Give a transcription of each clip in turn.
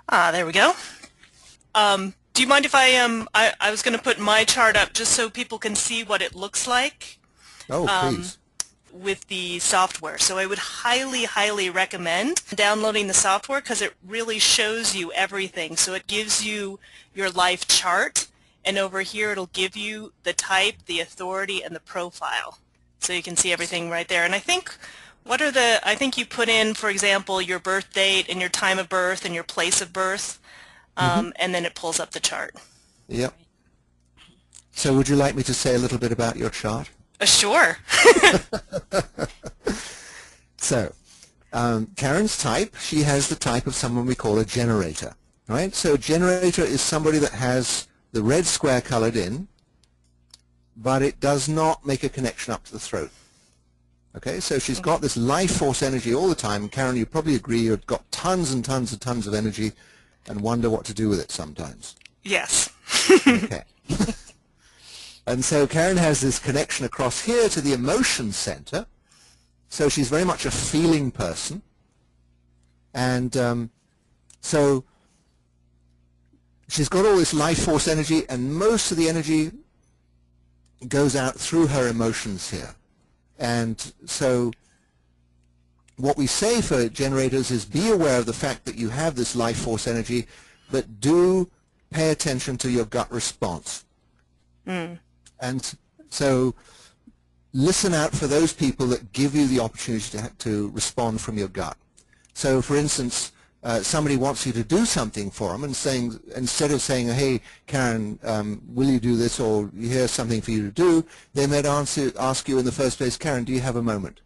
Ah, there we go. Do you mind if I was going to put my chart up just so people can see what it looks like Oh, please. with the software. So I would highly, highly recommend downloading the software because it really shows you everything. So it gives you your life chart, and over here it'll give you the type, the authority, and the profile. So you can see everything right there. And I think I think you put in, for example, your birth date and your time of birth and your place of birth, Hmm. and then it pulls up the chart. Yep. So would you like me to say a little bit about your chart? Sure. So, Karen's type, she has the type of someone we call a generator, right? So a generator is somebody that has the red square colored in, but it does not make a connection up to the throat. Okay, so she's got this life force energy all the time. Karen, you probably agree you've got tons and tons and tons of energy and wonder what to do with it sometimes. Yes. Okay. And so Karen has this connection across here to the emotion center. So she's very much a feeling person. And so she's got all this life force energy, and most of the energy goes out through her emotions here. And so what we say for generators is be aware of the fact that you have this life force energy, but do pay attention to your gut response. And so listen out for those people that give you the opportunity to respond from your gut. So for instance, somebody wants you to do something for them, and saying, instead of saying, hey, Karen, will you do this, or here's something for you to do, they might ask you in the first place, Karen, do you have a moment?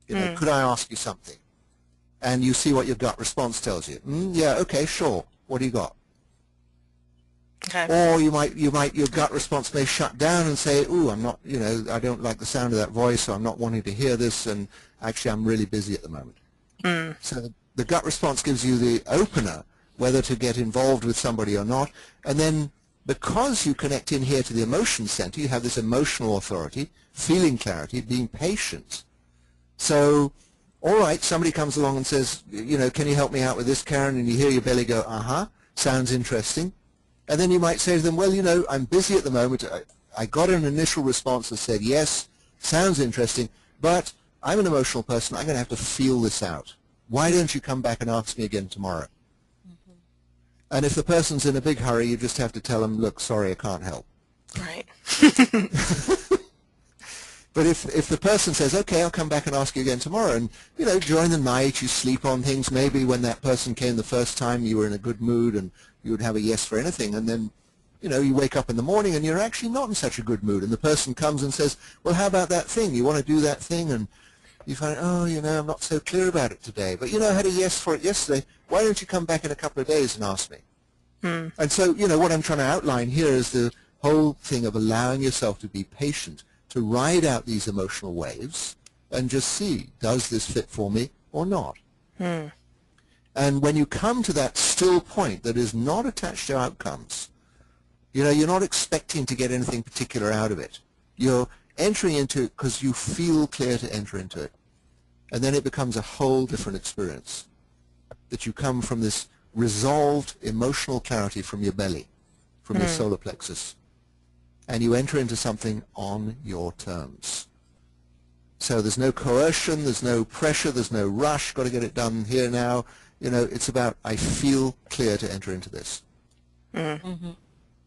You know, could I ask you something? And you see what your gut response tells you. Yeah, okay, sure. What do you got? Okay. Or your gut response may shut down and say, ooh, I'm not, I don't like the sound of that voice, or I'm not wanting to hear this, and actually I'm really busy at the moment. So the gut response gives you the opener, whether to get involved with somebody or not. And then because you connect in here to the emotion center, you have this emotional authority, feeling clarity, being patient. So, all right, somebody comes along and says, can you help me out with this, Karen? And you hear your belly go, uh-huh, sounds interesting. And then you might say to them, well, I'm busy at the moment. I got an initial response that said, yes, sounds interesting, but I'm an emotional person. I'm going to have to feel this out. Why don't you come back and ask me again tomorrow? And if the person's in a big hurry, you just have to tell them, look, sorry, I can't help. Right. But if the person says, okay, I'll come back and ask you again tomorrow, and, during the night you sleep on things, maybe when that person came the first time you were in a good mood and you would have a yes for anything, and then, you wake up in the morning and you're actually not in such a good mood, and the person comes and says, well, how about that thing? You want to do that thing? And you find, oh, I'm not so clear about it today, but, I had a yes for it yesterday. Why don't you come back in a couple of days and ask me? And so, what I'm trying to outline here is the whole thing of allowing yourself to be patient, to ride out these emotional waves and just see, does this fit for me or not? And when you come to that still point that is not attached to outcomes, you're not expecting to get anything particular out of it. You're entering into it because you feel clear to enter into it. And then it becomes a whole different experience, that you come from this resolved emotional clarity from your belly, from your solar plexus, and you enter into something on your terms. So there's no coercion, there's no pressure, there's no rush, got to get it done here now. It's about, I feel clear to enter into this.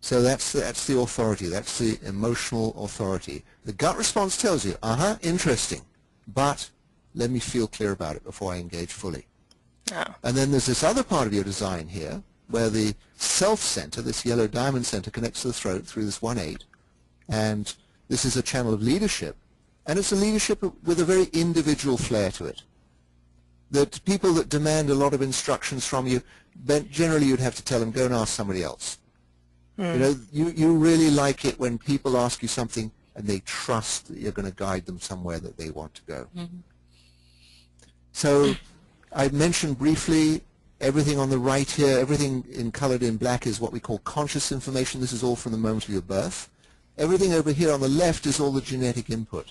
So that's the authority, that's the emotional authority. The gut response tells you, uh-huh, interesting, but let me feel clear about it before I engage fully. Oh. And then there's this other part of your design here, where the self-center, this yellow diamond center, connects to the throat through this 1-8. And this is a channel of leadership. And it's a leadership with a very individual flair to it. That people that demand a lot of instructions from you, generally you'd have to tell them, go and ask somebody else. You really like it when people ask you something and they trust that you're going to guide them somewhere that they want to go. So I mentioned briefly everything on the right here, everything colored in black is what we call conscious information. This is all from the moment of your birth. Everything over here on the left is all the genetic input.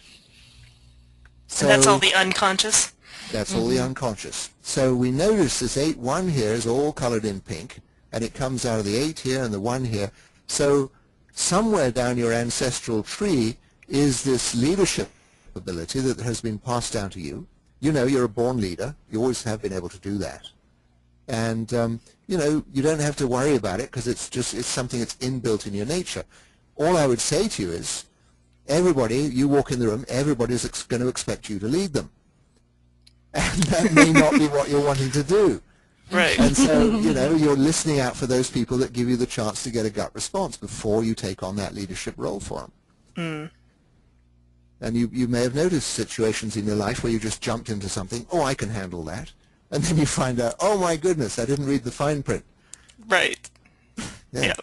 And that's all So the unconscious? That's all the unconscious. So we notice this 8-1 here is all colored in pink, and it comes out of the 8 here and the 1 here. So somewhere down your ancestral tree is this leadership ability that has been passed down to you. You know, you're a born leader. You always have been able to do that. And, you know, you don't have to worry about it because it's something that's inbuilt in your nature. All I would say to you is, everybody, you walk in the room, everybody's going to expect you to lead them. And that may not be what you're wanting to do. Right. And so, you know, you're listening out for those people that give you the chance to get a gut response before you take on that leadership role for them. Mm. And you may have noticed situations in your life where you just jumped into something, oh, I can handle that. And then you find out, oh my goodness, I didn't read the fine print. Right. Yeah. Yeah.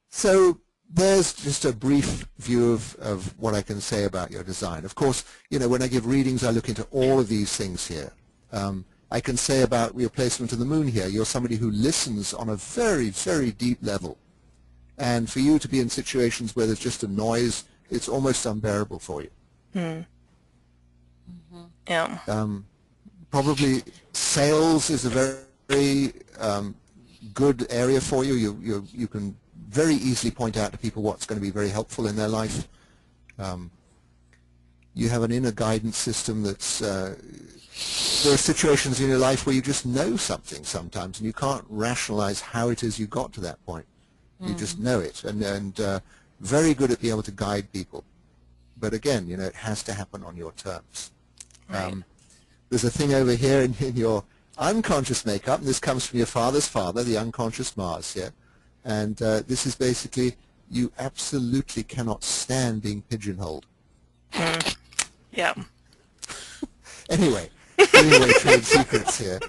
So there's just a brief view of what I can say about your design. Of course, you know, when I give readings, I look into all of these things here. I can say about your placement of the moon here, you're somebody who listens on a very, very deep level. And for you to be in situations where there's just a noise, it's almost unbearable for you. Mm. Yeah. Probably sales is a very good area for you. You can very easily point out to people what's going to be very helpful in their life. You have an inner guidance system that's there are situations in your life where you just know something sometimes and you can't rationalize how it is you got to that point. You just know it, and very good at being able to guide people. But again, you know, it has to happen on your terms. Right. There's a thing over here in your unconscious makeup, and this comes from your father's father, the unconscious Mars here. And this is basically, you absolutely cannot stand being pigeonholed. Yeah. Anyway, giving away trade secrets here.